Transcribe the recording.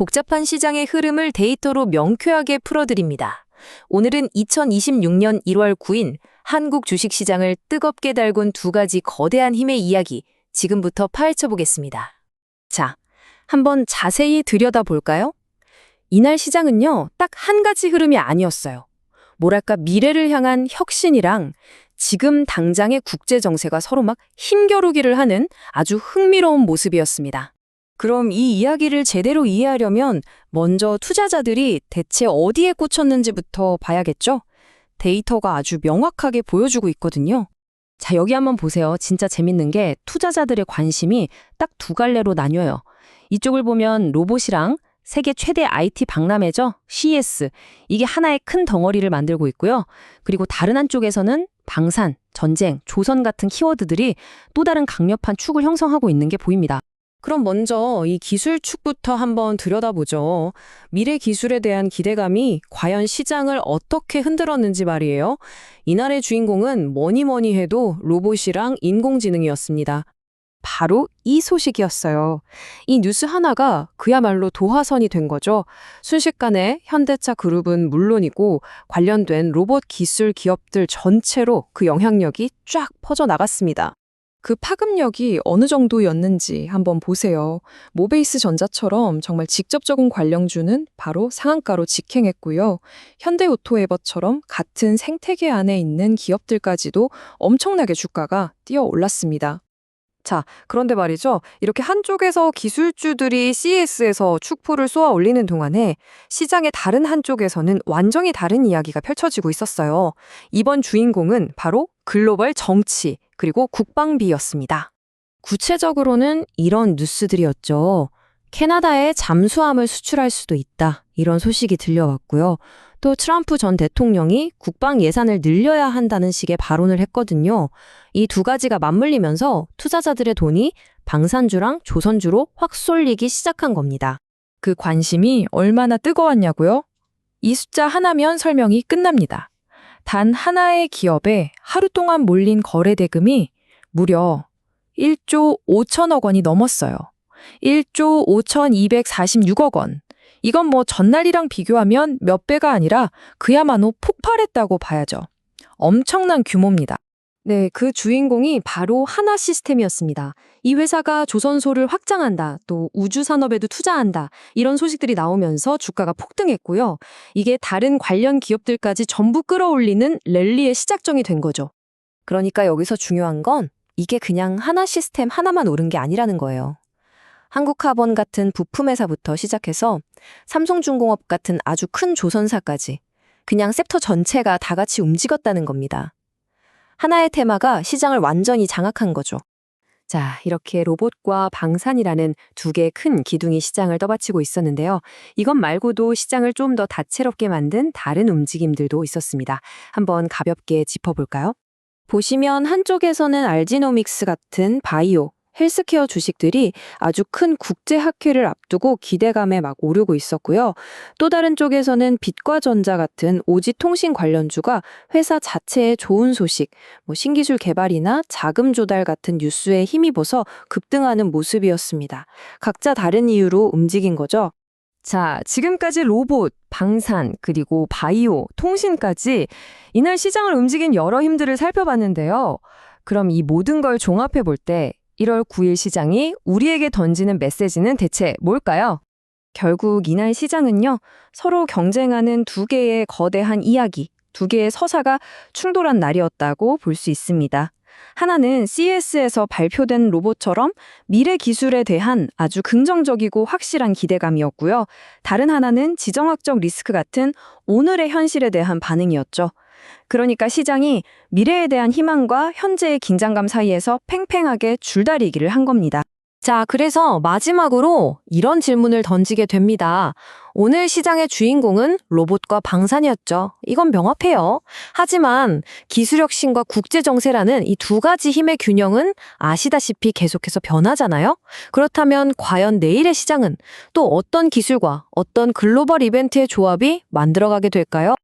복잡한 시장의 흐름을 데이터로 명쾌하게 풀어드립니다. 오늘은 2026년 1월 9일 한국 주식시장을 뜨겁게 달군 두 가지 거대한 힘의 이야기, 지금부터 파헤쳐 보겠습니다. 자, 한번 자세히 들여다볼까요? 이날 시장은요, 딱 한 가지 흐름이 아니었어요. 뭐랄까, 미래를 향한 혁신이랑 지금 당장의 국제 정세가 서로 막 힘겨루기를 하는 아주 흥미로운 모습이었습니다. 그럼 이 이야기를 제대로 이해하려면 먼저 투자자들이 대체 어디에 꽂혔는지부터 봐야겠죠? 데이터가 아주 명확하게 보여주고 있거든요. 자, 여기 한번 보세요. 진짜 재밌는 게 투자자들의 관심이 딱 두 갈래로 나뉘어요. 이쪽을 보면 로봇이랑 세계 최대 IT 박람회죠. CES. 이게 하나의 큰 덩어리를 만들고 있고요. 그리고 다른 한쪽에서는 방산, 전쟁, 조선 같은 키워드들이 또 다른 강력한 축을 형성하고 있는 게 보입니다. 그럼 먼저 이 기술 축부터 한번 들여다보죠. 미래 기술에 대한 기대감이 과연 시장을 어떻게 흔들었는지 말이에요. 이날의 주인공은 뭐니 해도 로봇이랑 인공지능이었습니다. 바로 이 소식이었어요. 이 뉴스 하나가 그야말로 도화선이 된 거죠. 순식간에 현대차 그룹은 물론이고 관련된 로봇 기술 기업들 전체로 그 영향력이 쫙 퍼져나갔습니다. 그 파급력이 어느 정도였는지 한번 보세요. 모베이스 전자처럼 정말 직접적인 관련주는 바로 상한가로 직행했고요. 현대오토에버처럼 같은 생태계 안에 있는 기업들까지도 엄청나게 주가가 뛰어 올랐습니다. 자, 그런데 말이죠. 이렇게 한쪽에서 기술주들이 CES에서 축포를 쏘아 올리는 동안에 시장의 다른 한쪽에서는 완전히 다른 이야기가 펼쳐지고 있었어요. 이번 주인공은 바로 글로벌 정치, 그리고 국방비였습니다. 구체적으로는 이런 뉴스들이었죠. 캐나다에 잠수함을 수출할 수도 있다. 이런 소식이 들려왔고요. 또 트럼프 전 대통령이 국방 예산을 늘려야 한다는 식의 발언을 했거든요. 이 두 가지가 맞물리면서 투자자들의 돈이 방산주랑 조선주로 확 쏠리기 시작한 겁니다. 그 관심이 얼마나 뜨거웠냐고요? 이 숫자 하나면 설명이 끝납니다. 단 하나의 기업에 하루 동안 몰린 거래 대금이 무려 1조 5천억 원이 넘었어요. 1조 5,246억 원. 이건 뭐 전날이랑 비교하면 몇 배가 아니라 그야말로 폭발했다고 봐야죠. 엄청난 규모입니다. 네, 그 주인공이 바로 하나시스템이었습니다. 이 회사가 조선소를 확장한다, 또 우주산업에도 투자한다, 이런 소식들이 나오면서 주가가 폭등했고요. 이게 다른 관련 기업들까지 전부 끌어올리는 랠리의 시작점이 된 거죠. 그러니까 여기서 중요한 건 이게 그냥 하나시스템 하나만 오른 게 아니라는 거예요. 한국카본 같은 부품회사부터 시작해서 삼성중공업 같은 아주 큰 조선사까지 그냥 섹터 전체가 다 같이 움직였다는 겁니다. 하나의 테마가 시장을 완전히 장악한 거죠. 자, 이렇게 로봇과 방산이라는 두 개의 큰 기둥이 시장을 떠받치고 있었는데요. 이것 말고도 시장을 좀 더 다채롭게 만든 다른 움직임들도 있었습니다. 한번 가볍게 짚어볼까요? 보시면 한쪽에서는 알지노믹스 같은 바이오, 헬스케어 주식들이 아주 큰 국제 학회를 앞두고 기대감에 막 오르고 있었고요. 또 다른 쪽에서는 빛과 전자 같은 오지 통신 관련주가 회사 자체의 좋은 소식, 신기술 개발이나 자금 조달 같은 뉴스에 힘입어서 급등하는 모습이었습니다. 각자 다른 이유로 움직인 거죠. 자, 지금까지 로봇, 방산, 그리고 바이오, 통신까지 이날 시장을 움직인 여러 힘들을 살펴봤는데요. 그럼 이 모든 걸 종합해 볼 때 1월 9일 시장이 우리에게 던지는 메시지는 대체 뭘까요? 결국 이날 시장은요, 서로 경쟁하는 두 개의 거대한 이야기, 두 개의 서사가 충돌한 날이었다고 볼 수 있습니다. 하나는 CES에서 발표된 로봇처럼 미래 기술에 대한 아주 긍정적이고 확실한 기대감이었고요. 다른 하나는 지정학적 리스크 같은 오늘의 현실에 대한 반응이었죠. 그러니까 시장이 미래에 대한 희망과 현재의 긴장감 사이에서 팽팽하게 줄다리기를 한 겁니다. 자, 그래서 마지막으로 이런 질문을 던지게 됩니다. 오늘 시장의 주인공은 로봇과 방산이었죠. 이건 명확해요. 하지만 기술혁신과 국제정세라는 이 두 가지 힘의 균형은 아시다시피 계속해서 변하잖아요. 그렇다면 과연 내일의 시장은 또 어떤 기술과 어떤 글로벌 이벤트의 조합이 만들어가게 될까요?